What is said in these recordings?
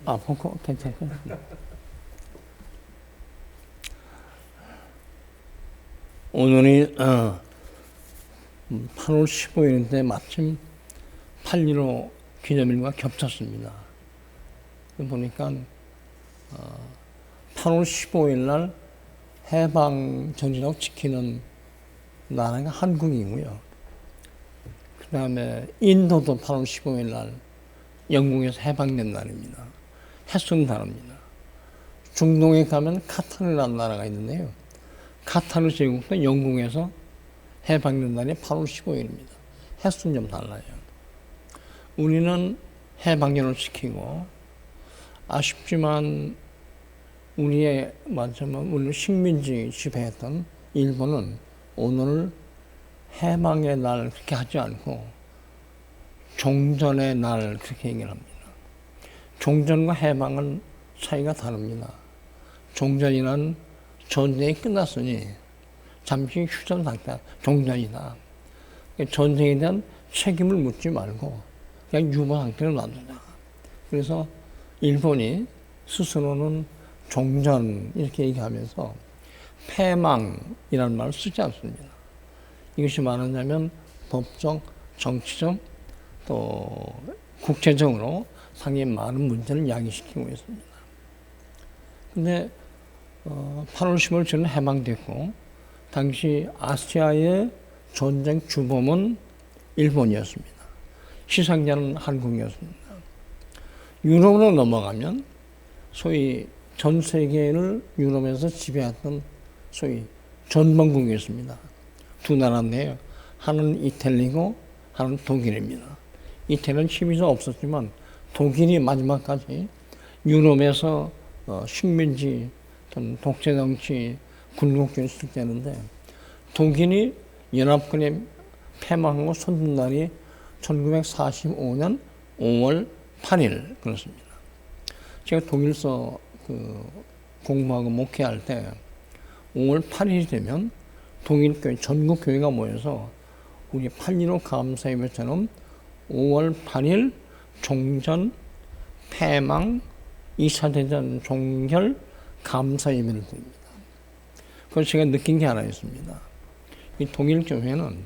보고 괜찮아요. 오늘이 8월 15일인데 마침 8.15 기념일과 겹쳤습니다. 보니까 8월 15일 날 해방전이라고 지키는 나라가 한국이고요. 그 다음에 인도도 8월 15일 날 영국에서 해방된 날입니다. 해순 달입니다. 중동에 가면 카타르라는 나라가 있는데요. 카타르 제국도 영국에서 해방된 날이 8월 15일입니다. 해순 좀 달라요. 우리는 해방전을 지키고 아쉽지만 우리의 우리는 식민지 지배했던 일본은 오늘을 해방의 날 그렇게 하지 않고 종전의 날 그렇게 얘기를 합니다. 종전과 해방은 차이가 다릅니다. 종전이란 전쟁이 끝났으니 잠시 휴전 상태, 종전이다. 전쟁에 대한 책임을 묻지 말고 그냥 유보 상태로 놔두자. 그래서 일본이 스스로는 종전 이렇게 얘기하면서 패망이라는 말을 쓰지 않습니다. 이것이 말하자면 법적, 정치적, 또 국제적으로 상당히 많은 문제를 야기시키고 있습니다. 근데 8월 15일 저는 해방됐고 당시 아시아의 전쟁 주범은 일본이었습니다. 시상자는 한국이었습니다. 유럽으로 넘어가면 소위 전 세계를 유럽에서 지배했던 소위 전범국이었습니다. 두 나라인데요. 하나는 이태리고 하나는 독일입니다. 이태리는 힘이 좀 없었지만 독일이 마지막까지 유럽에서 식민지, 독재정치, 군국주의를 쓸 때는데 독일이 연합군에 패망하고 손든 날이 1945년 5월 8일 그렇습니다. 제가 독일서 공부하고 목회할 때 5월 8일이 되면 독일교회 전국 교회가 모여서 우리 8.15 감사예배처럼 5월 8일 종전 패망 2차 대전 종결 감사예배를 드립니다. 그래서 제가 느낀 게 하나 있습니다. 이 독일교회는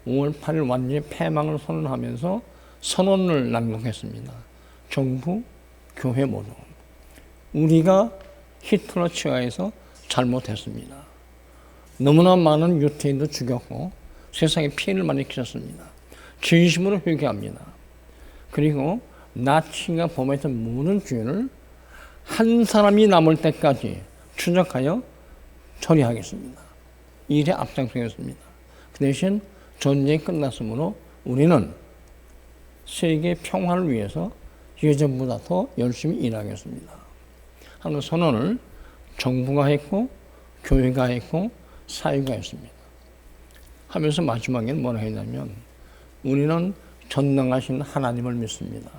5월 8일 완전히 패망을 선언하면서 선언을 낭독했습니다. 정부, 교회 모두. 우리가 히틀러 치하에서 잘못했습니다. 너무나 많은 유태인도 죽였고 세상에 피해를 많이 끼쳤습니다. 진심으로 회개합니다. 그리고 나치가 범했던 모든 죄를 한 사람이 남을 때까지 추적하여 처리하겠습니다. 이 일에 앞장서겠습니다. 그 대신 전쟁이 끝났으므로 우리는 세계 평화를 위해서 예전보다 더 열심히 일하겠습니다. 하는 선언을 정부가 했고 교회가 했고 사회가 했습니다. 하면서 마지막에는 뭐라 했냐면 우리는 전능하신 하나님을 믿습니다.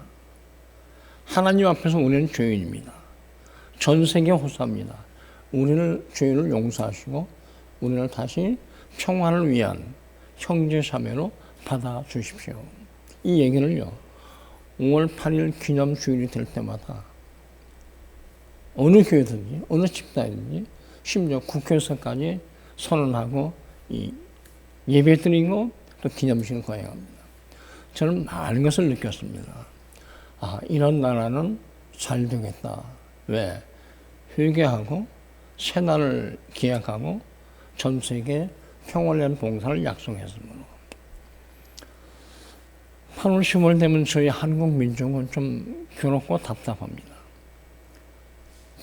하나님 앞에서 우리는 죄인입니다. 전 세계 호사입니다. 우리를 죄를 용서하시고 우리를 다시 평화를 위한 형제 자매로 받아주십시오. 이 얘기를요. 5월 8일 기념주일이 될 때마다 어느 교회든지 어느 집단이든지 심지어 국회에서까지 선언하고 예배 드리고 또 기념식을 거행합니다. 저는 많은 것을 느꼈습니다. 이런 나라는 잘 되겠다. 왜? 회개하고 새날을 기약하고 전 세계 평화를 위한 봉사를 약속했으므로. 8월 15일 되면 저희 한국 민족은 좀 괴롭고 답답합니다.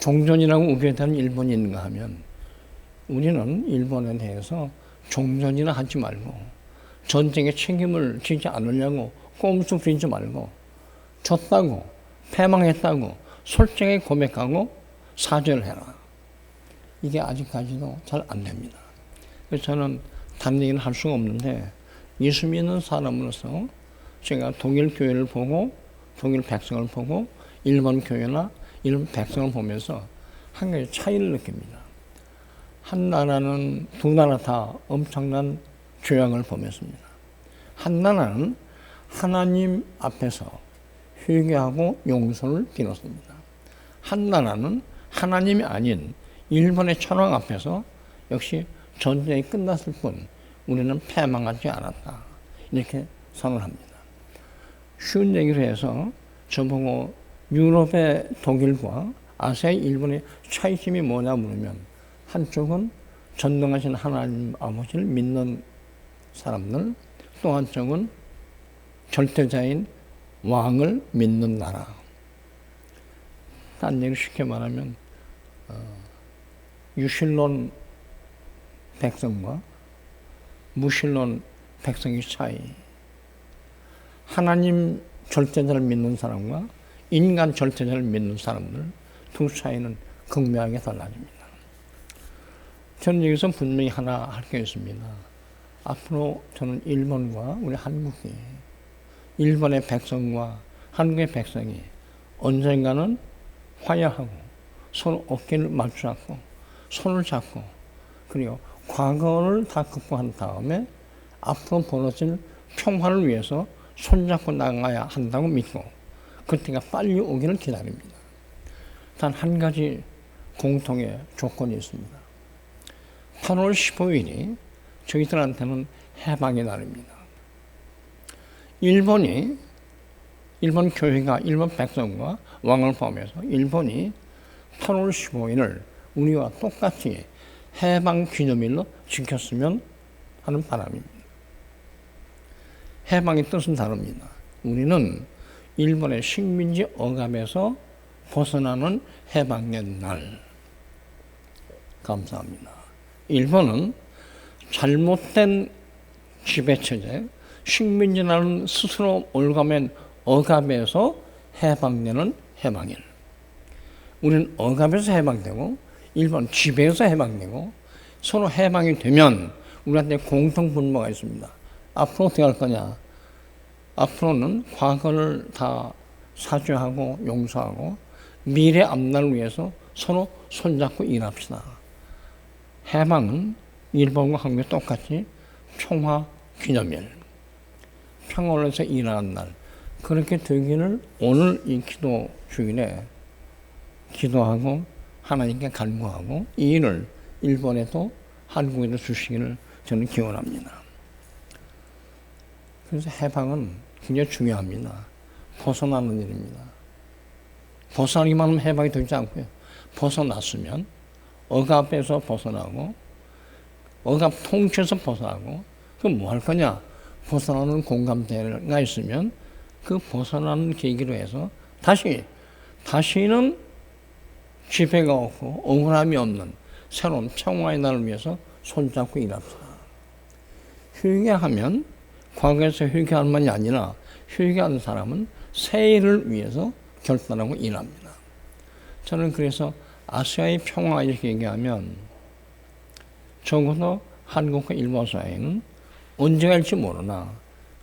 종전이라고 우겨대는 일본이 있는가 하면 우리는 일본에 대해서 종전이라 하지 말고 전쟁의 책임을 지지 않으려고 꼼수 부리지 말고 졌다고 패망했다고 솔직하게 고백하고 사죄를 해라. 이게 아직까지도 잘 안 됩니다. 그래서 저는 다른 얘기는 할 수가 없는데 예수 믿는 사람으로서 제가 독일 교회를 보고 독일 백성을 보고 일본 교회나 일본 백성을 보면서 한 가지 차이를 느낍니다. 한 나라는 두 나라 다 엄청난 죄악을 범했습니다. 한 나라는 하나님 앞에서 회개하고 용서를 빌었습니다. 한 나라는 하나님이 아닌 일본의 천황 앞에서 역시 전쟁이 끝났을 뿐 우리는 패망하지 않았다. 이렇게 선언합니다. 쉬운 얘기로 해서 저보고 유럽의 독일과 아시아의 일본의 차이점이 뭐냐 물으면 한쪽은 전능하신 하나님 아버지를 믿는 사람들, 또 한쪽은 절대자인 왕을 믿는 나라. 딴 얘기 쉽게 말하면 유신론 백성과 무신론 백성의 차이. 하나님 절대자를 믿는 사람과 인간 절대자를 믿는 사람들 두 차이는 극명하게 달라집니다. 저는 여기서 분명히 하나 할 게 있습니다. 앞으로 저는 일본과 우리 한국이, 일본의 백성과 한국의 백성이 언젠가는 화해하고 서로 어깨를 맞추고 손을 잡고 그리고 과거를 다 극복한 다음에 앞으로 벌어질 평화를 위해서 손잡고 나가야 한다고 믿고 그때가 빨리 오기를 기다립니다. 단 한 가지 공통의 조건이 있습니다. 8월 15일이 저희들한테는 해방의 날입니다. 일본 교회가 일본 백성과 왕을 포함해서 일본이 8월 15일을 우리와 똑같이 해방 기념일로 지켰으면 하는 바람입니다. 해방의 뜻은 다릅니다. 우리는 일본의 식민지 억압에서 벗어나는 해방의 날. 감사합니다. 일본은 잘못된 지배체제, 식민지라는 스스로 올가맨 억압에서 해방되는 해방일. 우리는 억압에서 해방되고 일본 지배에서 해방되고 서로 해방이 되면 우리한테 공통분모가 있습니다. 앞으로 어떻게 할 거냐? 앞으로는 과거를 다 사죄하고 용서하고 미래 앞날을 위해서 서로 손잡고 일합시다. 해방은 일본과 한국이 똑같이 평화 기념일, 평화를 위해서 일하는 날, 그렇게 되기를 오늘 이 기도 주일에 기도하고 하나님께 간구하고 이 일을 일본에도 한국에도 주시기를 저는 기원합니다. 그래서 해방은 굉장히 중요합니다. 벗어나는 일입니다. 벗어나기만 하면 해방이 되지 않고요. 벗어났으면 억압에서 벗어나고 억압 통치에서 벗어나고 그럼 뭐 할 거냐? 벗어나는 공감대가 있으면 그 벗어나는 계기로 해서 다시는 지배가 없고 억울함이 없는 새로운 평화의 날을 위해서 손잡고 일합시다. 회개하면 과거에서 회개할 만이 아니라 회개하는 사람은 새 일을 위해서 결단하고 일합니다. 저는 그래서 아시아의 평화 이렇게 얘기하면 적어도 한국과 일본 사이에는 언제 갈지 모르나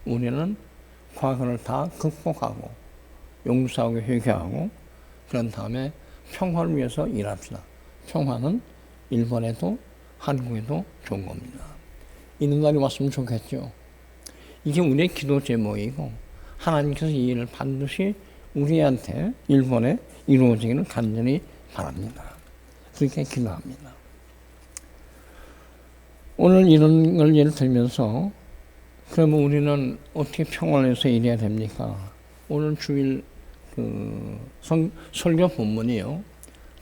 우리는 과거를 다 극복하고 용서하고 회개하고 그런 다음에 평화를 위해서 일합시다. 평화는 일본에도 한국에도 좋은 겁니다. 이런 날이 왔으면 좋겠죠. 이게 우리의 기도 제목이고 하나님께서 이 일을 반드시 우리한테 일본에 이루어지기를 간절히 바랍니다. 그렇게 기도합니다. 오늘 이런 걸 예를 들면서 그러면 우리는 어떻게 평화를 해서 일해야 됩니까? 오늘 주일 설교 본문이요.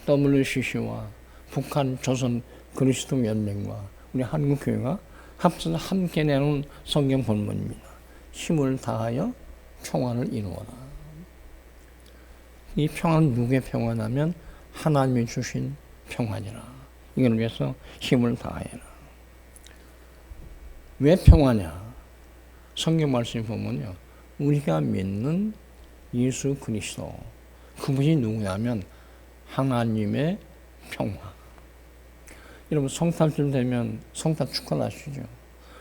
WCC와 북한 조선 그리스도 연맹과 우리 한국교회가 합쳐서 함께 내놓은 성경 본문입니다. 힘을 다하여 평화를 이루어라. 이 평화는 누구의 평화냐면 하나님이 주신 평화니라. 이걸 위해서 힘을 다해라. 왜 평화냐? 성경 말씀 보면요. 우리가 믿는 예수 그리스도. 그분이 누구냐면 하나님의 평화. 여러분 성탄절 되면 성탄 축하하시죠.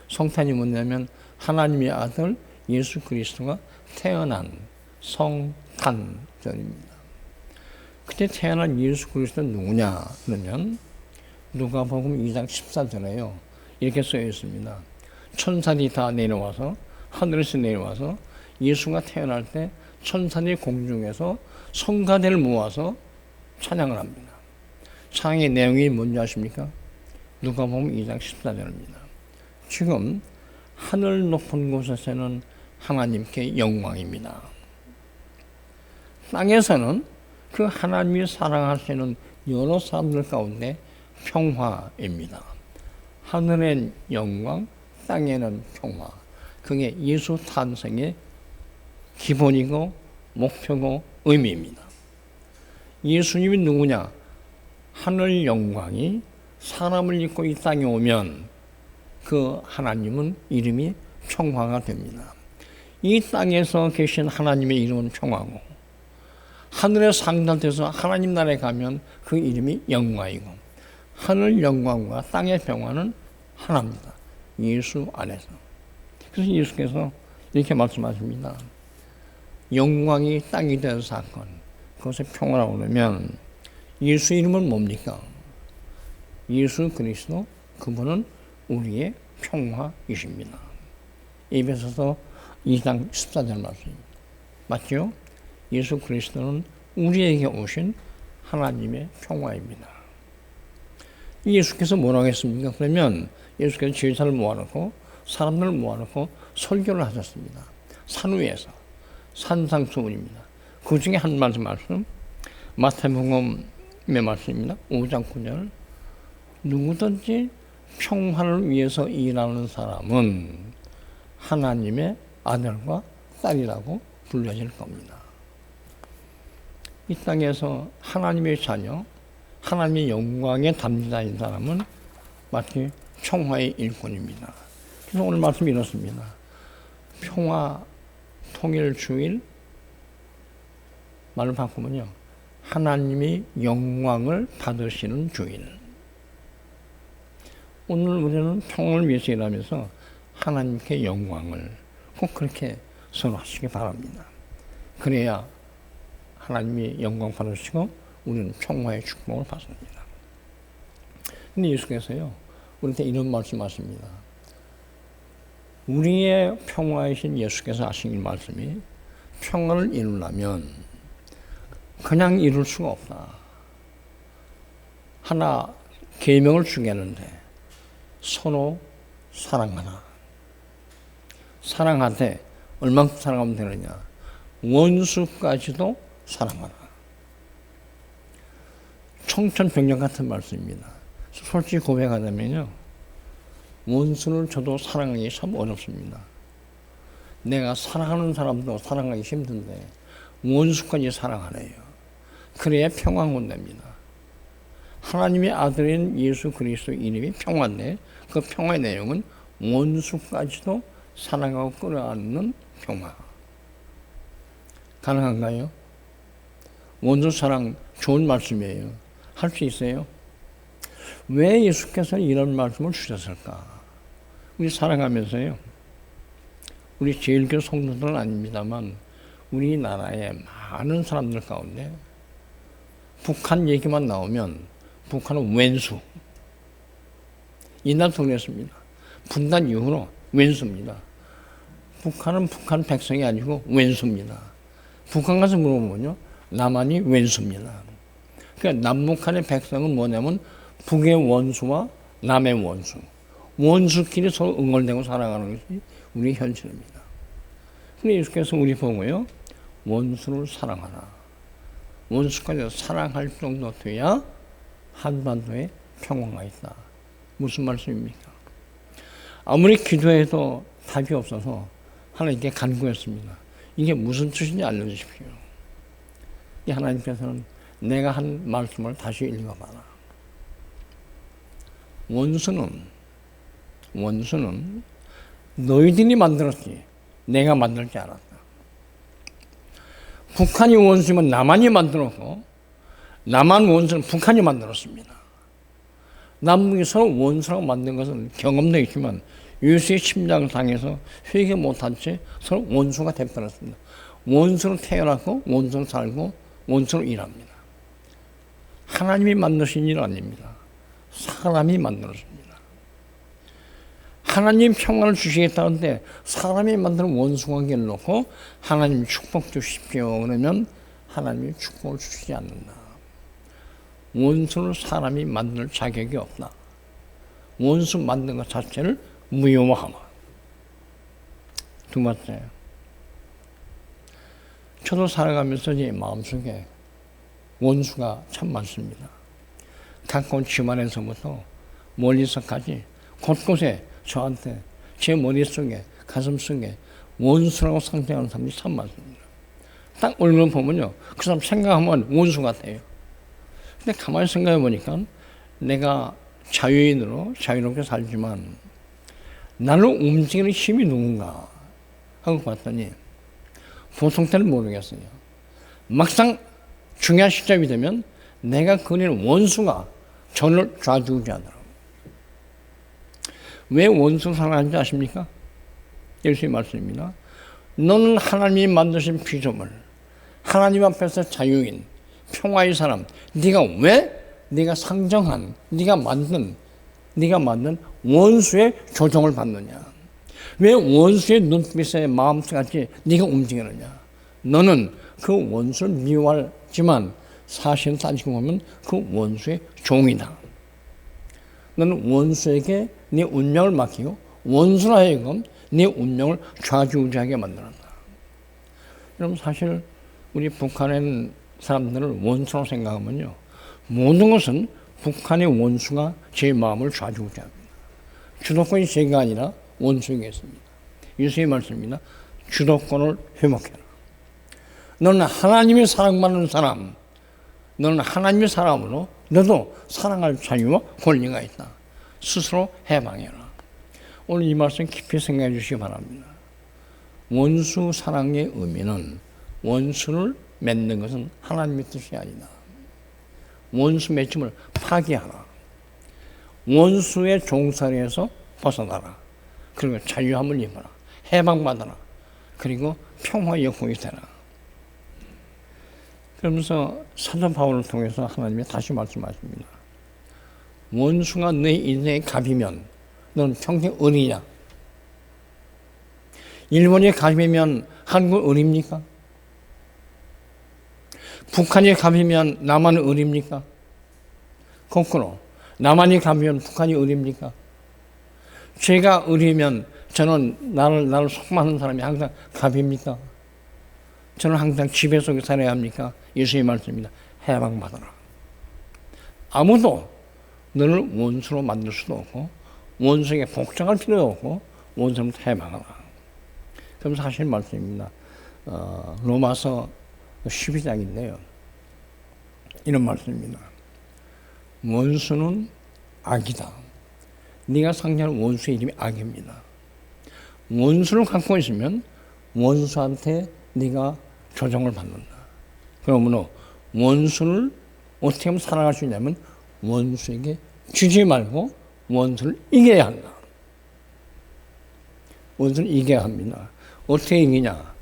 성탄이 뭐냐면 하나님의 아들 예수 그리스도가 태어난 성탄절입니다. 그때 태어난 예수 그리스도는 누구냐? 그러면 누가복음 2장 14절에요. 이렇게 써 있습니다. 천사들이 다 내려와서 하늘에서 내려와서 예수가 태어날 때 천사들이 공중에서 성가대를 모아서 찬양을 합니다. 찬양의 내용이 뭔지 아십니까? 누가복음 2장 14절입니다. 지금 하늘 높은 곳에서는 하나님께 영광입니다. 땅에서는 그 하나님이 사랑하시는 여러 사람들 가운데 평화입니다. 하늘엔 영광, 땅에는 평화. 그게 예수 탄생의 기본이고 목표고 의미입니다. 예수님이 누구냐? 하늘 영광이 사람을 입고 이 땅에 오면 그 하나님은 이름이 평화가 됩니다. 이 땅에서 계신 하나님의 이름은 평화고 하늘에 상달돼서 하나님 나라에 가면 그 이름이 영광이고 하늘 영광과 땅의 평화는 하나입니다. 예수 안에서. 그래서 예수께서 이렇게 말씀하십니다. 영광이 땅이 된 사건, 그것에 평화라고 그러면 예수 이름은 뭡니까? 예수 그리스도, 그분은 우리의 평화이십니다. 에베소서 2장 14절 말씀입니다. 맞죠? 예수 그리스도는 우리에게 오신 하나님의 평화입니다. 예수께서 뭐라고 했습니까? 그러면 예수께서 제자를 모아놓고 사람들을 모아놓고 설교를 하셨습니다. 산 위에서 산상수훈입니다. 그 중에 한 말씀 마태복음의 말씀입니다. 5장 9절 누구든지 평화를 위해서 일하는 사람은 하나님의 아들과 딸이라고 불려질 겁니다. 이 땅에서 하나님의 자녀, 하나님의 영광에 담당자인 사람은 마치 평화의 일꾼입니다. 그래서 오늘 말씀이 이렇습니다. 평화 통일 주일 말을 바꾸면요. 하나님이 영광을 받으시는 주일. 오늘 우리는 평화를 위해서 일하면서 하나님께 영광을 꼭 그렇게 선호하시기 바랍니다. 그래야 하나님이 영광 받으시고 우리는 평화의 축복을 받습니다. 근데 예수께서요, 우리한테 이런 말씀하십니다. 우리의 평화이신 예수께서 하신 이 말씀이 평화를 이루려면 그냥 이룰 수가 없다. 하나 계명을 주겠는데 서로 사랑하라. 사랑하되 얼만큼 사랑하면 되느냐? 원수까지도 사랑하라. 청천벽력 같은 말씀입니다. 솔직히 고백하자면요. 원수를 저도 사랑하기 참 어렵습니다. 내가 사랑하는 사람도 사랑하기 힘든데 원수까지 사랑하네요. 그래야 평화가 온답니다. 하나님의 아들인 예수 그리스도 이름이 평화인데 그 평화의 내용은 원수까지도 사랑하고 끌어안는 평화. 가능한가요? 원수 사랑 좋은 말씀이에요. 할 수 있어요? 왜 예수께서 이런 말씀을 주셨을까? 우리 살아가면서요. 우리 제일교회 성도들은 아닙니다만 우리나라의 많은 사람들 가운데 북한 얘기만 나오면 북한은 왼수. 이날 통했습니다. 분단 이후로 왼수입니다. 북한은 북한 백성이 아니고 왼수입니다. 북한 가서 물어보면요. 남한이 왼수입니다. 그러니까 남북한의 백성은 뭐냐면 북의 원수와 남의 원수. 원수끼리 서로 응월되고 살아가는 것이 우리 현실입니다. 근데 예수께서 우리 보고요. 원수를 사랑하라. 원수까지 사랑할 정도 돼야 한반도에 평화가 있다. 무슨 말씀입니까? 아무리 기도해도 답이 없어서 하나님께 간구했습니다. 이게 무슨 뜻인지 알려주십시오. 이 하나님께서는 내가 한 말씀을 다시 읽어봐라. 원수는 너희들이 만들었지 내가 만들지 않았다. 북한이 원수면 남한이 만들었고 남한 원수는 북한이 만들었습니다. 남북이 서로 원수라고 만든 것은 경험도 있지만 예수의 심장을 당해서 회개 못한 채 서로 원수가 되어버렸습니다. 원수로 태어났고 원수로 살고 원수로 일합니다. 하나님이 만드신 일 아닙니다. 사람이 만들었습니다. 하나님 평안을 주시겠다는데 사람이 만드는 원수관계를 놓고 하나님 축복 주십시오. 그러면 하나님이 축복을 주시지 않는다. 원수를 사람이 만들 자격이 없다. 원수 만든 것 자체를 무효화하마. 두 번째, 저도 살아가면서 제 마음속에 원수가 참 많습니다. 가까운 집안에서부터 멀리서까지 곳곳에 저한테 제 머릿속에 가슴속에 원수라고 상징하는 사람이 참 많습니다. 딱 얼굴 보면요, 그 사람 생각하면 원수 같아요. 근데 가만히 생각해 보니까 내가 자유인으로 자유롭게 살지만 나를 움직이는 힘이 누군가 하고 봤더니 보통 때는 모르겠어요. 막상 중요한 시점이 되면 내가 그리는 원수가 저를 좌지우지하더라고요. 왜 원수를 사랑하는지 아십니까? 예수의 말씀입니다. 너는 하나님이 만드신 피조물, 하나님 앞에서 자유인, 평화의 사람, 네가 왜 네가 상정한, 네가 만든 원수의 조종을 받느냐? 왜 원수의 눈빛에 마음같이 네가 움직이느냐? 너는 그 원수를 미워하지만 사실 따지고 보면 그 원수의 종이다. 너는 원수에게 네 운명을 맡기고 원수로 하여금 네 운명을 좌지우지하게 만들었다. 여러분, 사실 우리 북한의 사람들을 원수로 생각하면요, 모든 것은 북한의 원수가 제 마음을 좌지우지합니다. 주도권이 제가 아니라 원수에게 있습니다. 예수의 말씀입니다. 주도권을 회복해라. 너는 하나님의 사랑받는 사람, 너는 하나님의 사람으로 너도 사랑할 자유와 권리가 있다. 스스로 해방해라. 오늘 이 말씀 깊이 생각해 주시기 바랍니다. 원수 사랑의 의미는 원수를 맺는 것은 하나님의 뜻이 아니다. 원수 맺음을 파기하라. 원수의 종살이에서 벗어나라. 그리고 자유함을 입어라. 해방받아라. 그리고 평화의 역공이 되라. 그러면서 사도 바울을 통해서 하나님이 다시 말씀하십니다. 원수가 내 인생의 갑이면 너는 평생 은이냐? 일본이 갑이면 한국은 은입니까? 북한이 갑이면 남한은 은입니까? 거꾸로 남한이 갑이면 북한이 은입니까? 제가 은이면 저는 나를 속마는 사람이 항상 갑입니까? 저는 항상 지배 속에 살아야 합니까? 예수의 말씀입니다. 해방받아라. 아무도 너를 원수로 만들 수도 없고 원수에게 복종할 필요도 없고 원수로부터 해방하라. 그럼 사실 말씀입니다. 로마서 12장인데요. 이런 말씀입니다. 원수는 악이다. 네가 상대하는 원수의 이름이 악입니다. 원수를 갖고 있으면 원수한테 네가 조종을 받는다. 그러므로 원수를 어떻게 하면 사랑할 수 있냐면 원수에게 주지 말고 원수를 이겨야 한다. 원수를 이겨야 합니다. 어떻게 이기냐?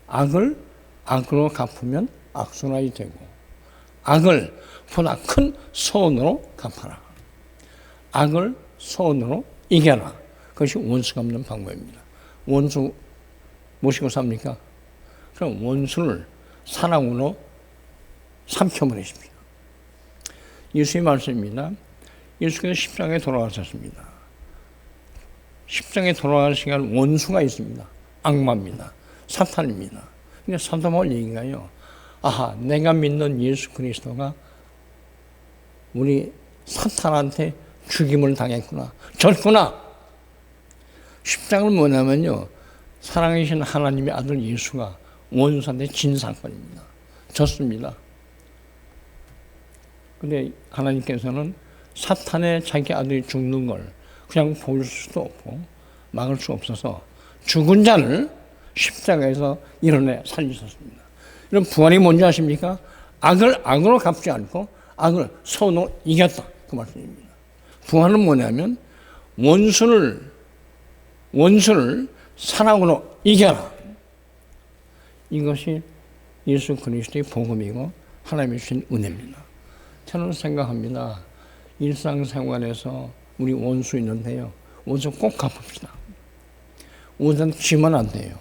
악을 악으로 갚으면 악순환이 되고 악을 보다 큰 선으로 갚아라. 악을 선으로 이겨라. 그것이 원수 갚는 방법입니다. 원수 모시고 삽니까? 그럼 원수를 사랑으로 삼켜버리십시오. 예수의 말씀입니다. 예수께서 십자가에 돌아가셨습니다. 십자가에 돌아가는 시간 원수가 있습니다. 악마입니다. 사탄입니다. 그러니까 사도 바울 얘기가요. 아하, 내가 믿는 예수 그리스도가 우리 사탄한테 죽임을 당했구나. 졌구나. 십자가는 뭐냐면요, 사랑이신 하나님의 아들 예수가 원수한테 진 사건입니다. 졌습니다. 근데 하나님께서는 사탄의 자기 아들이 죽는 걸 그냥 볼 수도 없고 막을 수 없어서 죽은 자를 십자가에서 일어내 살리셨습니다. 이런 부활이 뭔지 아십니까? 악을 악으로 갚지 않고 악을 선으로 이겼다. 그 말씀입니다. 부활은 뭐냐면 원수를 사랑으로 이겨라. 이것이 예수 그리스도의 복음이고 하나님이 주신 은혜입니다. 저는 생각합니다. 일상생활에서 우리 원수 있는데요. 원수 꼭 갚읍시다. 원수는 지면 안 돼요.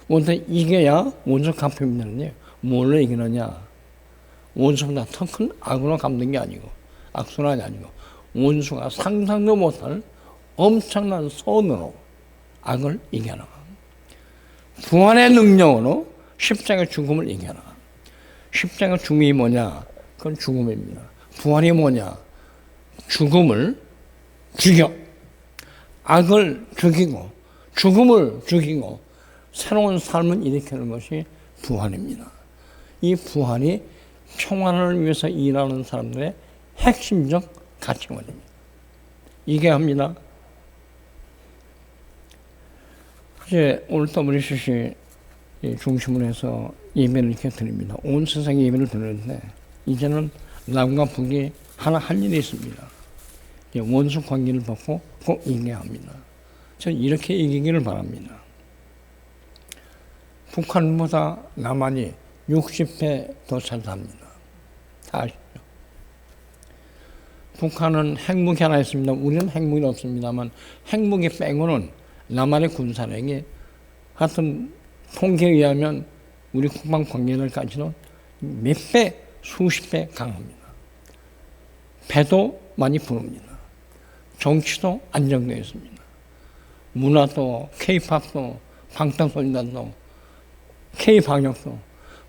원수 이겨야 원수 갚으면 되는데 뭘로 이기느냐? 원수보다 더 큰 악으로 갚는 게 아니고, 악순환이 아니고, 원수가 상상도 못할 엄청난 손으로 악을 이겨나가. 부활의 능력으로 십자가의 죽음을 이겨나가. 십자가 죽음이 뭐냐? 그건 죽음입니다. 부활이 뭐냐? 죽음을 죽여. 악을 죽이고, 죽음을 죽이고, 새로운 삶을 일으키는 것이 부활입니다. 이 부활이 평안을 위해서 일하는 사람들의 핵심적 가치관입니다. 이게 합니다. 이제 오늘 WCC 중심으로 해서 예배를 이렇게 드립니다. 온 세상에 예배를 드리는데, 이제는 남과 북이 하나 할 일이 있습니다. 원수 관계를 벗고 꼭 이겨야 합니다. 저는 이렇게 이기기를 바랍니다. 북한보다 남한이 60배 더 잘 삽니다. 다 아시죠? 북한은 핵무기 하나 있습니다. 우리는 핵무기는 없습니다만, 핵무기 빼고는 남한의 군사력이 하여튼 통계에 의하면 우리 국방 관계들까지는 몇 배, 수십 배 강합니다. 배도 많이 부릅니다. 정치도 안정되어 있습니다. 문화도, K-팝도, 방탄소년단도, K-방역도,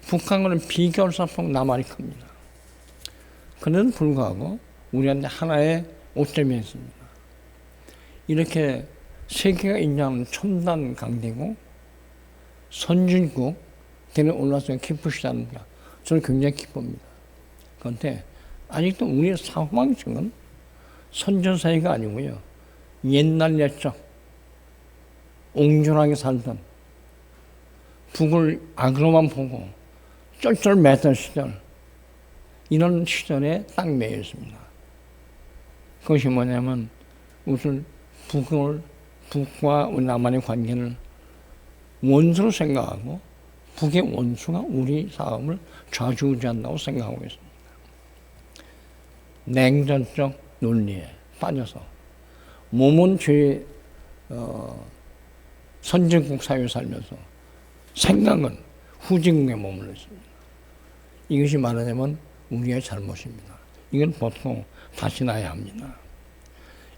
북한과는 비교할 수 없도록 남한이 큽니다. 그런데도 불구하고 우리한테 하나의 오점이 있습니다. 이렇게 세계가 인정하는 첨단 강대국, 선진국 되는 올라서 기쁘시다는 게 저는 굉장히 기쁩니다. 그런데 아직도 우리의 사고방식은 선전사회가 아니고요, 옛날 옛적 옹졸하게 살던, 북을 악으로만 보고 쩔쩔매던 시절, 이런 시절에 딱 매여 있습니다. 그것이 뭐냐면, 우선 북과 우리 남한의 관계를 원수로 생각하고, 북의 원수가 우리 싸움을 좌지우지한다고 생각하고 있습니다. 냉전적 논리에 빠져서 몸은 선진국 사회에 살면서 생각은 후진국에 머물러 있습니다. 이것이 말하자면 우리의 잘못입니다. 이건 보통 다시 나야 합니다.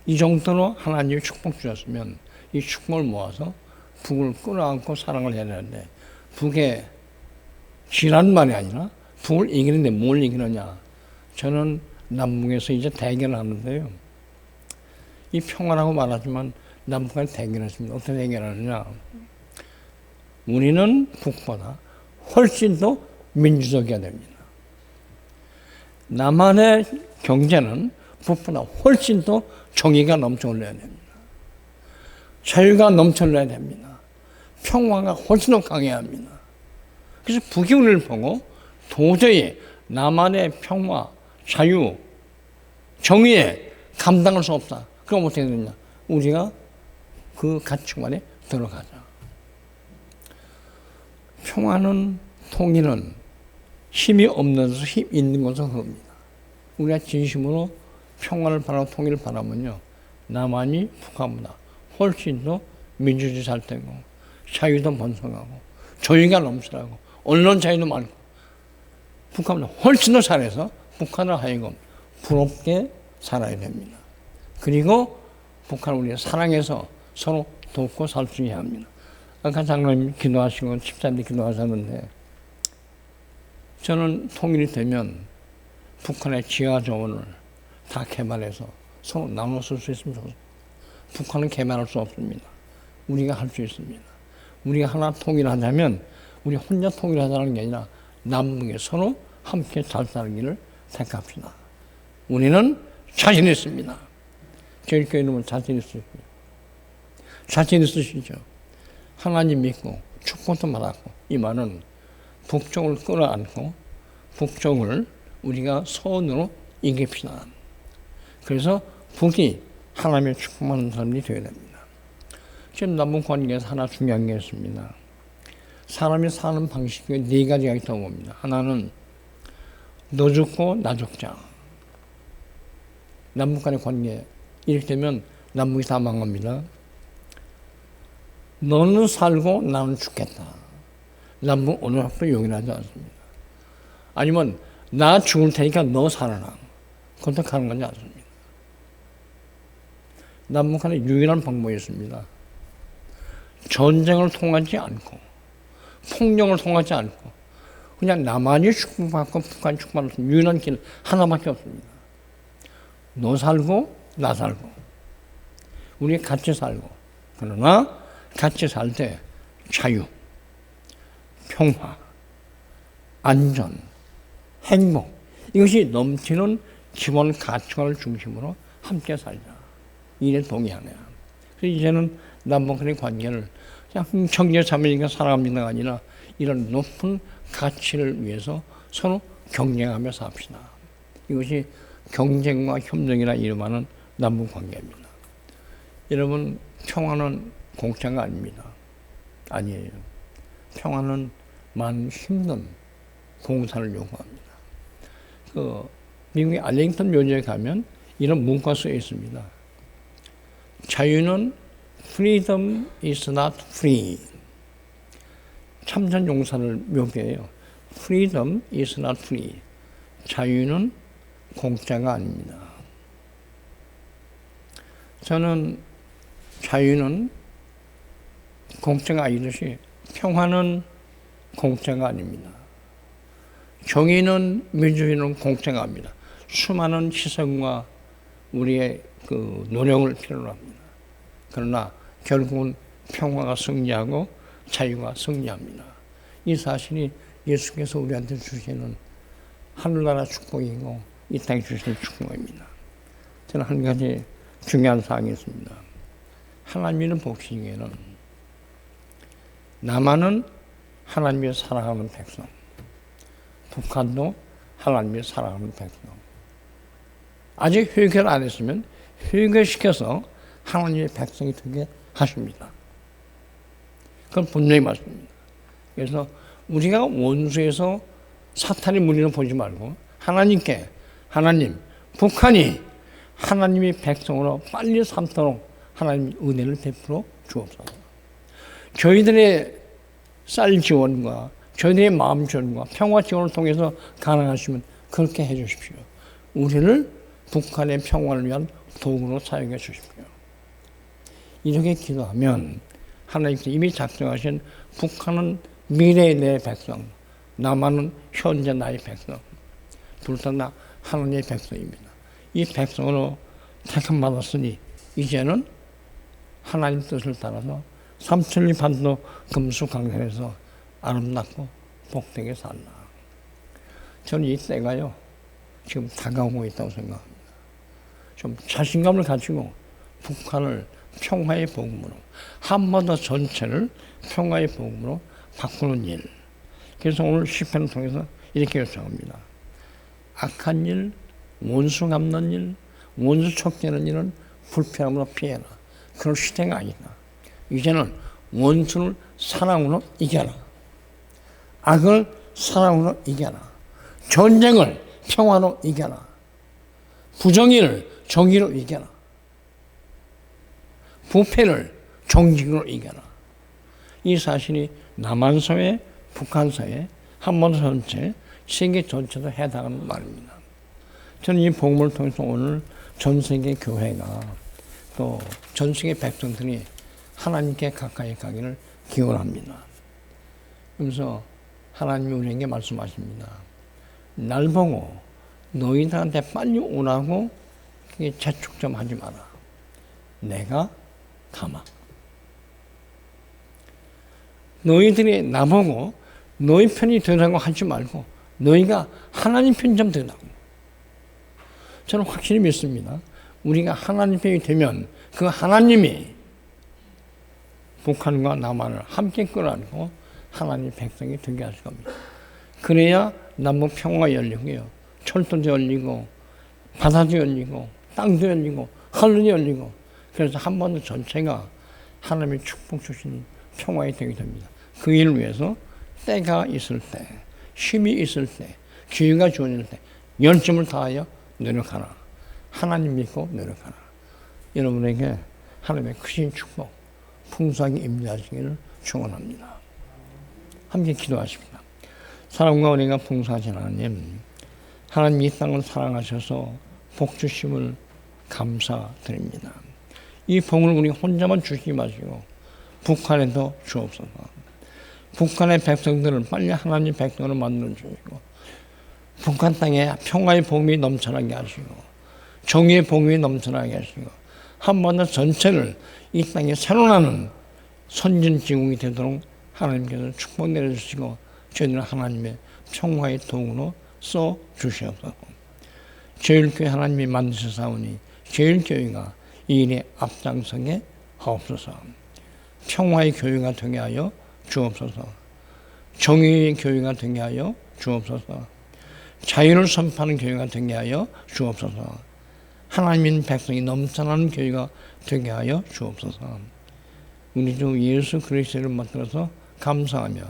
이 정도로 하나님이 축복 주셨으면 이 축복을 모아서 북을 끌어안고 사랑을 해야 되는데, 북의 지난만이 아니라 북을 이기는데 뭘 이기느냐? 저는 남북에서 이제 대결을 하는데요, 이 평화라고 말하지만 남북간에 대결했습니다. 어떻게 대결하느냐? 우리는 북보다 훨씬 더 민주적이어야 됩니다. 남한의 경제는 북보다 훨씬 더 정의가 넘쳐올려야 됩니다. 자유가 넘쳐올려야 됩니다. 평화가 훨씬 더 강해야 합니다. 그래서 북이 우리를 보고 도저히 남한의 평화, 자유, 정의에 감당할 수 없다. 그럼 어떻게 되느냐? 우리가 그 가치관에 들어가자. 평화는, 통일은 힘이 없는 데서 힘 있는 것으로 흐릅니다. 우리가 진심으로 평화를 바라고 통일을 바라면요, 남한이 북한보다 훨씬 더 민주주의 잘 되고, 자유도 번성하고, 조의가 넘쳐나고, 언론 자유도 많고, 북한보다 훨씬 더 잘해서 북한을 하여금 부럽게 살아야 됩니다. 그리고 북한을 우리가 사랑해서 서로 돕고 살 수 있어야 합니다. 아까 장로님 기도하시고 집사님들 기도하셨는데, 저는 통일이 되면 북한의 지하자원을 다 개발해서 서로 나눠 쓸 수 있으면 좋습니다. 북한은 개발할 수 없습니다. 우리가 할 수 있습니다. 우리가 하나 통일하자면 우리 혼자 통일하자는 게 아니라 남북에 서로 함께 잘 살기를 택합시다. 우리는 자신 있습니다. 저희 교회 이름은 자신 있으시죠? 자신 있으시죠? 하나님 믿고 축복도 받았고, 이 말은 북쪽을 끌어안고 북쪽을 우리가 손으로 이깁시다. 그래서 북이 하나님의 축복받는 사람이 되어야 됩니다. 지금 남북 관계에서 하나 중요한 게 있습니다. 사람이 사는 방식이 네 가지가 있다고 봅니다. 하나는 너 죽고 나 죽자. 남북 간의 관계 이렇게 되면 남북이 다 망합니다. 너는 살고 나는 죽겠다. 남북 어느 학도 용인하지 않습니다. 아니면 나 죽을 테니까 너 살아라. 선택하는 건지 않습니다. 남북한의 유일한 방법이 있습니다. 전쟁을 통하지 않고 폭력을 통하지 않고 그냥 남한이 축복받고 북한이 축복받는 유일한 길 하나밖에 없습니다. 너 살고 나 살고 우리 같이 살고 그러나 같이 살 때 자유, 평화, 안전, 행복 이것이 넘치는 기본 가치관을 중심으로 함께 살자. 이에 동의하네요. 그래서 이제는 남북한의 관계를 그냥 형제 자매니까 사랑합니다가 아니라 이런 높은 가치를 위해서 서로 경쟁하며 삽시다. 이것이 경쟁과 협력이라 이름하는 남북 관계입니다. 여러분, 평화는 공짜가 아닙니다. 아니에요. 평화는 많은 힘든 봉사를 요구합니다. 미국의 알링턴 묘지에 가면 이런 문구가 쓰여 있습니다. 자유는 freedom is not free. 참전 용사를 묘기해요. freedom is not free. 자유는 공짜가 아닙니다. 저는 자유는 공짜가 아니듯이 평화는 공짜가 아닙니다. 정의는 민주주의는 공짜가 아닙니다. 수많은 희생과 우리의 그 노력을 필요로 합니다. 그러나 결국은 평화가 승리하고 자유가 승리합니다. 이 사실이 예수께서 우리한테 주시는 하늘나라 축복이고 이 땅에 주시는 축복입니다. 저는 한 가지 중요한 사항이 있습니다. 하나님의 복식에는 남한은 하나님의 사랑하는 백성, 북한도 하나님의 사랑하는 백성. 아직 회개를 안 했으면 회개시켜서 하나님의 백성이 되게 하십니다. 그건 분명히 맞습니다. 그래서 우리가 원수에서 사탄의 무리를 보지 말고 하나님께 하나님, 북한이 하나님의 백성으로 빨리 삼도록 하나님의 은혜를 베풀어 주옵소서. 저희들의 쌀 지원과 저희들의 마음 지원과 평화 지원을 통해서 가능하시면 그렇게 해 주십시오. 우리를 북한의 평화를 위한 도구로 사용해 주십시오. 이렇게 기도하면 하나님께서 이미 작정하신 북한은 미래의 내 백성, 남한은 현재 나의 백성, 둘 다 하나님의 백성입니다. 이 백성으로 택함받았으니 이제는 하나님 뜻을 따라서 삼천리 반도 금수강산에서 아름답고 복되게 살라. 저는 이 때가요 지금 다가오고 있다고 생각합니다. 좀 자신감을 가지고 북한을 평화의 복음으로 한반도 전체를 평화의 복음으로 바꾸는 일. 그래서 오늘 시편을 통해서 이렇게 요청합니다. 악한 일, 원수 갚는 일, 원수 촉대하는 일은 불편함으로 피해라. 그런 시대가 아니다. 이제는 원수를 사랑으로 이겨라. 악을 사랑으로 이겨라. 전쟁을 평화로 이겨라. 부정의를 정의로 이겨라. 부패를 정직으로 이겨라. 이 사실이 남한사회, 북한사회, 한반도 전체, 세계 전체도 해당하는 말입니다. 저는 이 복음을 통해서 오늘 전 세계 교회가 또 전 세계 백성들이 하나님께 가까이 가기를 기원합니다. 그래서 하나님이 우리에게 말씀하십니다. 날 보고 너희들한테 빨리 오라고 재촉 좀 하지 마라. 내가 가마. 너희들이 나보고 너희 편이 되라고 하지 말고 너희가 하나님 편 좀 되라고. 저는 확실히 믿습니다. 우리가 하나님 편이 되면 그 하나님이 북한과 남한을 함께 끌어안고 하나님의 백성이 되게 하실 겁니다. 그래야 남북 평화가 열리고요. 철도도 열리고 바다도 열리고 땅도 열리고 하늘도 열리고 그래서 한반도 전체가 하나님의 축복 주신 평화가 되게 됩니다. 그 일을 위해서 때가 있을 때, 힘이 있을 때, 기회가 주어질 때 열심을 다하여 노력하라. 하나님 믿고 노력하라. 여러분에게 하나님의 크신 축복, 풍성하게 임재하시기를 축원합니다. 함께 기도하십니다. 사랑과 은혜가 풍성하신 하나님, 하나님 이 땅을 사랑하셔서 복 주심을 감사드립니다. 이 복을 우리 혼자만 주시지 마시고 북한에도 주옵소서. 북한의 백성들을 빨리 하나님 백성으로 만들어 주시고 북한 땅에 평화의 복이 넘쳐나게 하시고 정의의 복이 넘쳐나게 하시고 한반도 전체를 이 땅에 새로나는 선진지국이 되도록 하나님께서 축복 내려주시고 저희들은 하나님의 평화의 도구로 써 주시옵소서. 제일교회 하나님이 만드셔사오니 제일교회가 이 일에 앞장서게 하옵소서. 평화의 교회가 되게 하여 주옵소서. 정의의 교회가 되게 하여 주옵소서. 자유를 선포하는 교회가 되게 하여 주옵소서. 하나님인 백성이 넘쳐나는 교회가 되게 하여 주옵소서. 우리 주 예수 그리스도를 만들어서 감사하며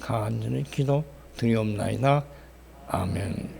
간절히 기도 드리옵나이다. 아멘.